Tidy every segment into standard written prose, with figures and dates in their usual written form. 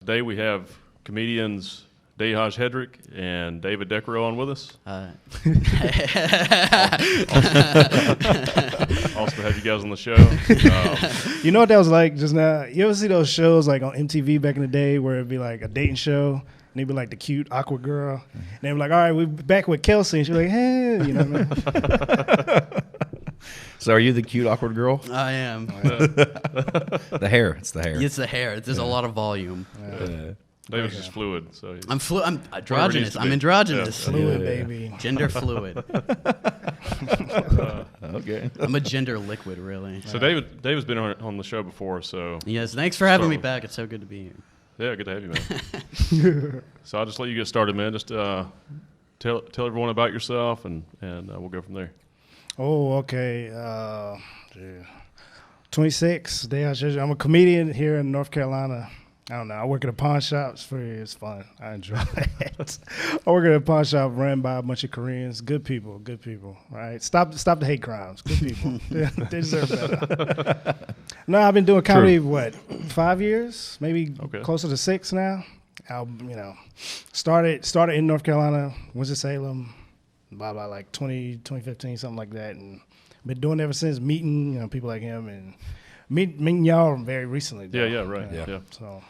Today we have comedians Dejahzh Hedrick and David Decareaux on with us. Awesome to have you guys on the show. You know what that was like just now? You ever see those shows like on MTV back in the day where it'd be like a dating show and they'd be like the cute, awkward girl. And they'd be like, all right, we're back with Kelsey. And she's like, hey, you know what I mean? So are you the cute, awkward girl? I am. The hair. It's the hair. It's the hair. There's a lot of volume. David's just fluid. So I'm androgynous. I'm androgynous. Fluid, baby. Gender fluid. Okay. I'm a gender liquid, really. So David's been on the show before, so Yes, thanks for having me back. It's so good to be here. yeah, good to have you, man. So I'll just let you get started, man. Just tell everyone about yourself, and we'll go from there. Oh, okay. 26, Dejahzh. I'm a comedian here in North Carolina. I don't know. I work at a pawn shop. It's fun. I enjoy it. I work at a pawn shop run by a bunch of Koreans. Good people. Right? Stop the hate crimes. Good people. They deserve better. No, I've been doing comedy, 5 years? Maybe closer to 6 now. Started in North Carolina, Winston-Salem, like 2015, something like that. And been doing it ever since, meeting people like him and meeting y'all very recently. Though. Yeah, right. Yeah. So.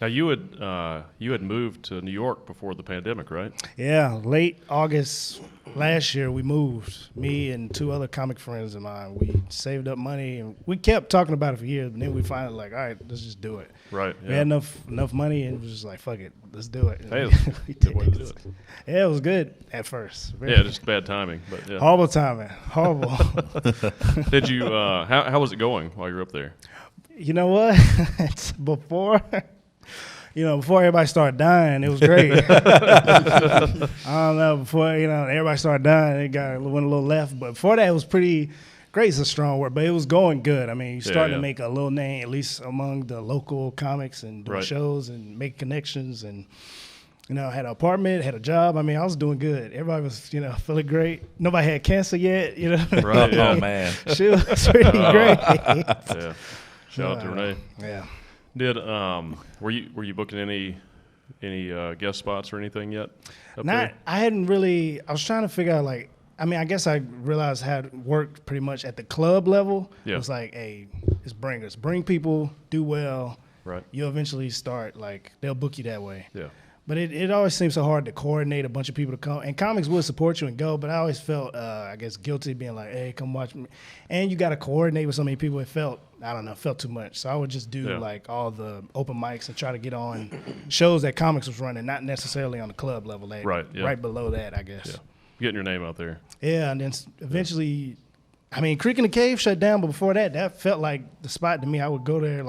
Now you had moved to New York before the pandemic, right? Yeah, late August last year we moved. Me and 2 other comic friends of mine. We saved up money and we kept talking about it for years, but then we finally like, all right, let's just do it. Right. We had enough money and it was just like, fuck it, let's do it. Hey, we good way to do it. Yeah, it was good at first. Just bad timing, but yeah. Horrible timing. Horrible. Did you? How was it going while you were up there? You know what? Before everybody started dying, it was great. I don't know. Before everybody started dying, it went a little left. But before that, it was pretty. Great is a strong word, but it was going good. I mean, you're starting to make a little name, at least among the local comics, and doing shows and make connections. And I had an apartment, had a job. I mean, I was doing good. Everybody was, feeling great. Nobody had cancer yet. Right. Yeah. Oh man, she was pretty great. Yeah. Shout out to Renee. Yeah. Did were you booking any guest spots or anything yet? I hadn't really. I was trying to figure out I guess I realized how it worked pretty much at the club level. Yeah. It was like, hey, it's bring people, do well. Right. You'll eventually start they'll book you that way. Yeah. But it always seems so hard to coordinate a bunch of people to come. And comics would support you and go, but I always felt, guilty being like, hey, come watch me. And you got to coordinate with so many people. It felt too much. So I would just do all the open mics and try to get on shows that comics was running, not necessarily on the club level. Right below that, I guess. Yeah. Getting your name out there. Yeah, and then eventually, Creek in the Cave shut down, but before that felt like the spot to me. I would go there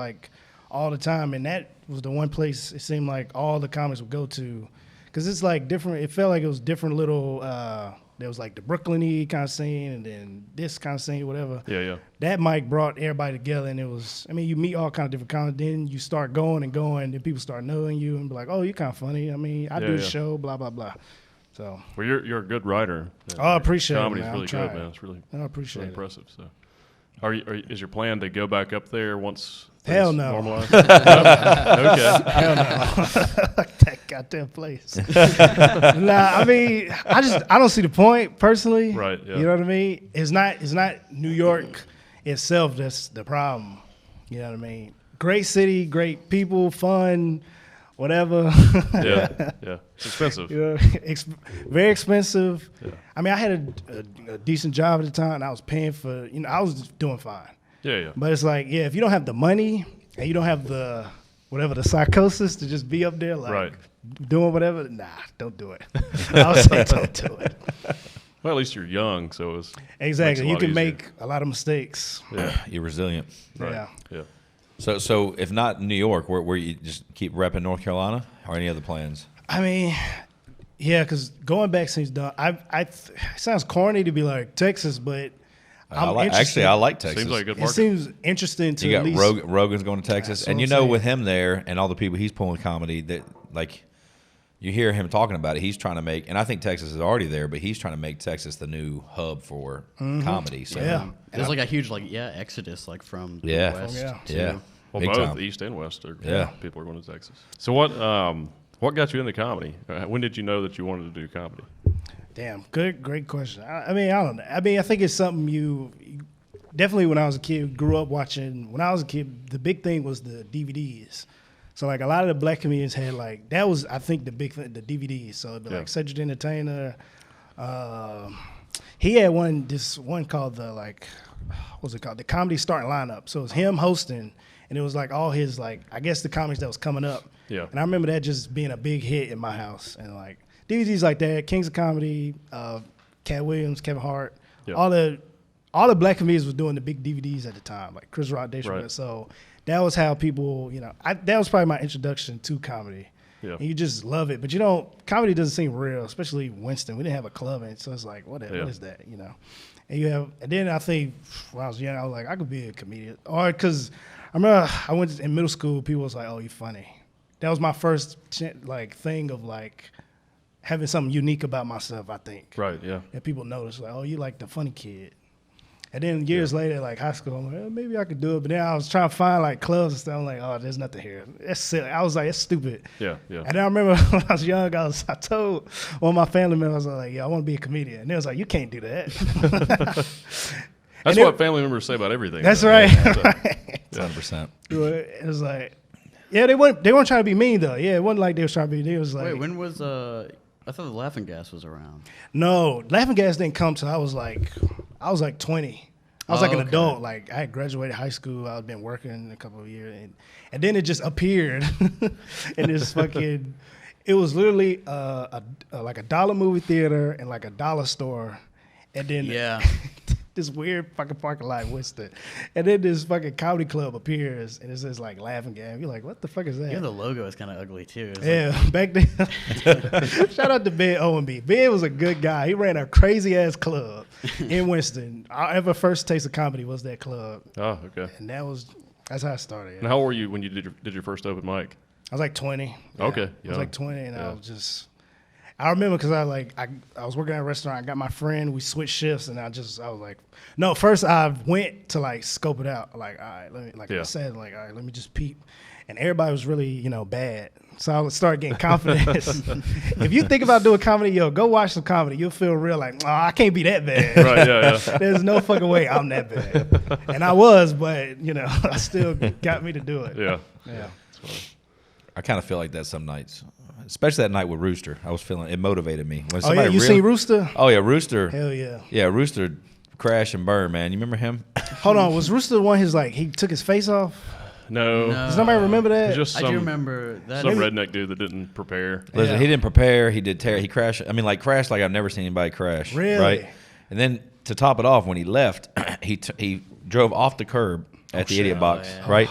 all the time, and that was the one place it seemed like all the comics would go to, because it's different. It felt like it was different little. There was the Brooklyn-y kind of scene, and then this kind of scene, whatever. Yeah. That mic brought everybody together, and it was. You meet all kind of different comics. Then you start going, and people start knowing you, and be like, "Oh, you're kind of funny." I do the show, blah blah blah. So. Well, you're a good writer. I appreciate it. Comedy's really good, man. It's really. I appreciate really it. Impressive. So. Is your plan to go back up there once Hell no. normalize? Okay. Hell no. That goddamn place. Nah, I don't see the point personally. Right. Yeah. You know what I mean? It's not New York itself that's the problem. You know what I mean? Great city, great people, fun, whatever. Yeah. It's expensive. Very expensive. Yeah. I had a decent job at the time, and I was paying for. I was doing fine. Yeah. But it's if you don't have the money and you don't have the psychosis to just be up there doing whatever, nah, don't do it. I would say don't do it. Well, at least you're young, so it's exactly. You can easier. make a lot of mistakes. Yeah. you're resilient. Right. Yeah. So if not New York, where you just keep repping North Carolina, or any other plans? Yeah, because going back seems dumb. It sounds corny to be like Texas, but I like Texas. Seems like a good market. It seems interesting to you at got least. Rogan's going to Texas, That's and what I'm saying. with him there and all the people he's pulling comedy, that you hear him talking about it. He's trying to make, and I think Texas is already there, but he's trying to make Texas the new hub for comedy. So Yeah. There's a huge exodus from the Yeah. West Yeah. to Yeah. Well, Big both time. East and West. Yeah. People are going to Texas. So what got you into comedy? When did you know that you wanted to do comedy? Damn, great question. I mean, I don't know. I mean, I think it's something you definitely when I was a kid, grew up watching. When I was a kid, the big thing was the DVDs. So like a lot of the black comedians had like that was I think the big thing, the DVDs. So it'd be like Cedric the Entertainer. He had this one called the like what was it called? The Comedy Starting Lineup. So it was him hosting, and it was like all his like I guess the comedies that was coming up. Yeah. And I remember that just being a big hit in my house, and like DVDs like that, Kings of Comedy, Cat Williams, Kevin Hart, all the black comedians was doing the big DVDs at the time, like Chris Rock, Dave Chappelle. So that was how people, that was probably my introduction to comedy. Yeah. And you just love it, but comedy doesn't seem real, especially Winston. We didn't have a club in it, so it's like, what is that, And then I think when I was young, I was like, I could be a comedian, or because I remember I went in middle school, people was like, oh, you're funny. That was my first like thing of like having something unique about myself, I think. Right, yeah. And people notice, like, oh, you like the funny kid. And then years later, like high school, I'm like, maybe I could do it. But then I was trying to find like clubs and stuff. I'm like, oh, there's nothing here. That's silly. I was like, it's stupid. Yeah, yeah. And then I remember when I was young, I told one of my family members, I was like, yeah, I want to be a comedian. And they was like, you can't do that. That's what family members say about everything. That's right. Right. 100%. It was like, yeah, they weren't trying to be mean though. Yeah, it wasn't like they was trying to be. They was like, wait, when was I thought the Laughing Gas was around. No, Laughing Gas didn't come till I was like 20. I was like an adult. Like I had graduated high school. I had been working a couple of years, and then it just appeared in this fucking. It was literally like a dollar movie theater and like a dollar store, and then this weird fucking parking lot in Winston. And then this fucking comedy club appears, and it says like Laughing Gas. You're like, what the fuck is that? Yeah, the logo is kind of ugly too. Back then. Shout out to Ben Owenby. Ben was a good guy. He ran a crazy ass club in Winston. Our ever first taste of comedy was that club. Oh, okay. And that's how I started. And how old were you when you did your first open mic? I was like 20. Okay. I was like 20, and I was just. I remember because I was working at a restaurant. I got my friend. We switched shifts, and I was like, no. First, I went to like scope it out. Like, all right, let me I said, like, all right, let me just peep. And everybody was really, bad. So I started getting confidence. If you think about doing comedy, go watch some comedy. You'll feel real like, oh, I can't be that bad. Right, yeah. There's no fucking way I'm that bad. And I was, but I still got me to do it. Yeah. That's funny. I kind of feel like that some nights. Especially that night with Rooster. I was feeling it motivated me. When You seen Rooster? Oh, yeah, Rooster. Hell yeah. Yeah, Rooster crash and burn, man. You remember him? Hold on. Was Rooster the one he took his face off? No. Does nobody remember that? Just I do remember that. Some redneck dude that didn't prepare. Listen, he didn't prepare. He did tear. He crashed. I mean, crashed like I've never seen anybody crash. Really? Right? And then to top it off, when he left, he drove off the curb at the idiot box, right?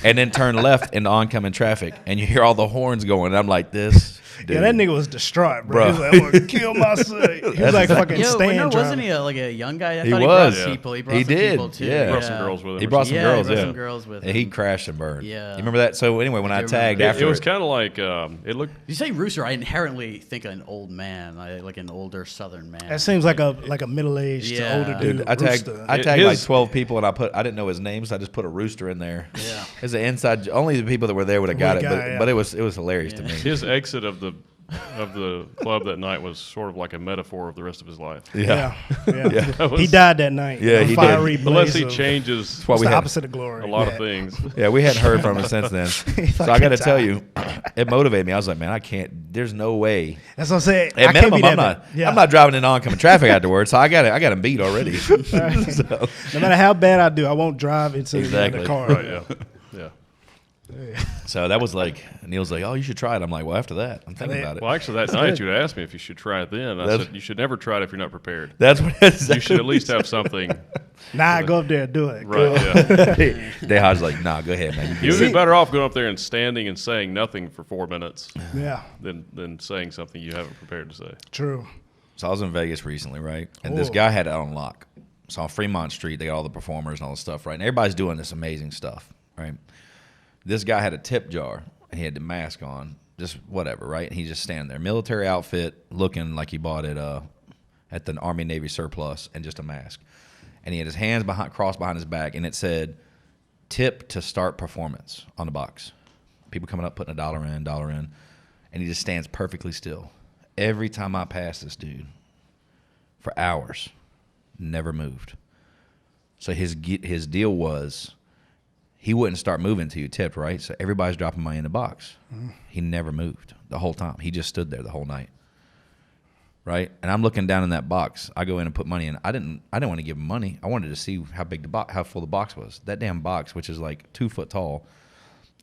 And then turned left into oncoming traffic. And you hear all the horns going. And I'm like, this dude. Yeah, that nigga was distraught, bro. He was like, I'm going to kill my son. He was like fucking stand wasn't he a young guy? I he thought was. He brought people. He brought he some did. people too. Yeah. He brought some girls with him. He brought some girls, He brought some girls with him. And he crashed and burned. Yeah. You remember that? So anyway, when I tagged after it was kind of like, it looked. You say Rooster, I inherently think an old man, like an older Southern man. That seems like a middle-aged to older dude. I tagged like 12 people, and I didn't know his names. So I just put a Rooster in there. Yeah. As an inside, only the people that were there would have got it. But it was hilarious to me. His exit of the club that night was sort of like a metaphor of the rest of his life. Yeah. He died that night. Yeah, he did. Unless he changes the opposite of glory. a lot of things. Yeah, we hadn't heard from him since then. So I got to tell you, it motivated me. I was like, man, I can't. There's no way. That's what I'm saying. At minimum, I'm not driving in oncoming traffic afterwards. So I got him beat already. So. No matter how bad I do, I won't drive into the car. Right, yeah. So that was like, Neil's like, oh, you should try it. I'm like, well, after that, I'm thinking about it. Well, actually, that night you asked me if you should try it then. I said, you should never try it if you're not prepared. That's what you should at least have something. Nah, go up there and do it. Right, yeah. Dejahzh's like, nah, go ahead, man. You would be better off going up there and standing and saying nothing for 4 minutes than saying something you haven't prepared to say. True. So I was in Vegas recently, right? And this guy had it on lock. So on Fremont Street, they got all the performers and all the stuff, right? And everybody's doing this amazing stuff, right? This guy had a tip jar, and he had the mask on, just whatever, right? And he's just standing there, military outfit, looking like he bought it at the Army Navy surplus, and just a mask. And he had his hands crossed behind his back, and it said, tip to start performance on the box. People coming up, putting $1 in, and he just stands perfectly still. Every time I pass this dude for hours, never moved. So his deal was he wouldn't start moving until you tipped, right? So everybody's dropping money in the box. He never moved the whole time. He just stood there the whole night. Right? And I'm looking down in that box. I go in and put money in. I didn't want to give him money. I wanted to see how big how full the box was. That damn box, which is like 2 foot tall,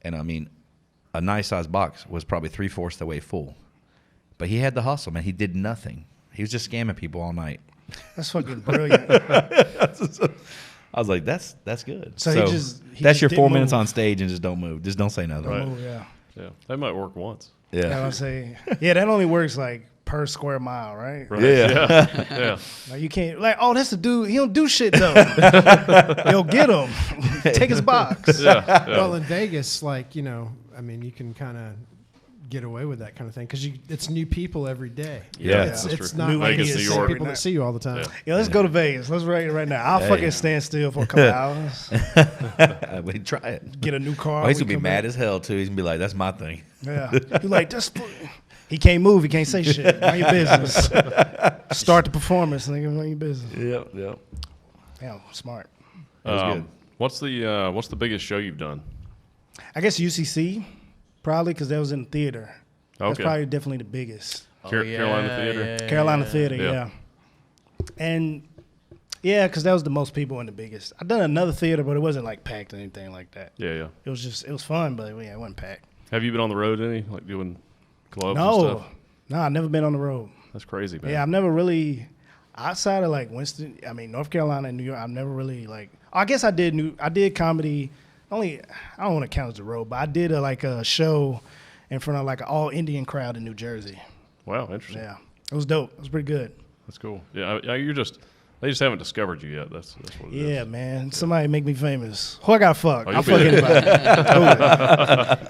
and I mean, a nice sized box was probably 3/4 the way full. But he had the hustle, man. He did nothing. He was just scamming people all night. That's fucking brilliant. I was like, that's good. So he just that's your 4 didn't minutes move. on stage and just don't move. Just don't say nothing. Right. Oh, yeah. Yeah, that might work once. Yeah, Yeah. I would say. Yeah, that only works like per square mile, right? Right. Yeah. Yeah. Like you can't like, oh, that's a dude. He don't do shit though. Yo, get him. Take his box. Yeah. Well, in Vegas, like, you can kind of get away with that kind of thing because it's new people every day. Yeah. It's that's true. not New like Vegas, it's New the same York. people that see you all the time. Yeah. Yeah, let's go to Vegas. Let's rate it right now. I'll Hey. fucking stand still for a couple hours. We try it. Get a new car. Oh, he's we gonna be come mad in. as hell too. He's gonna be like, "That's my thing." Yeah. He like, he can't move. He can't say shit. Mind your business. Start the performance. Nigga, mind your business. Yep. Yeah, smart. was good. What's the biggest show you've done? I guess UCC, probably because that was in the theater. That's Okay. probably definitely the biggest. Carolina Theater? Carolina Theater, Yeah. yeah. And yeah, because that was the most people and the biggest. I've done another theater, but it wasn't like packed or anything like that. Yeah. It was fun, but yeah, it wasn't packed. Have you been on the road any, like doing clubs and No, stuff? I've never been on the road. That's crazy, man. Yeah, I've never really outside of like North Carolina and New York. I've never really like. I guess I did comedy. Only I don't want to count as a road, but I did a show in front of like an all Indian crowd in New Jersey. Wow, interesting. Yeah, it was dope. It was pretty good. That's cool. Yeah, they just haven't discovered you yet. That's what it is. Yeah, man. Somebody make me famous. Who I got to fuck? Oh, I'll you'll fuck be there. anybody.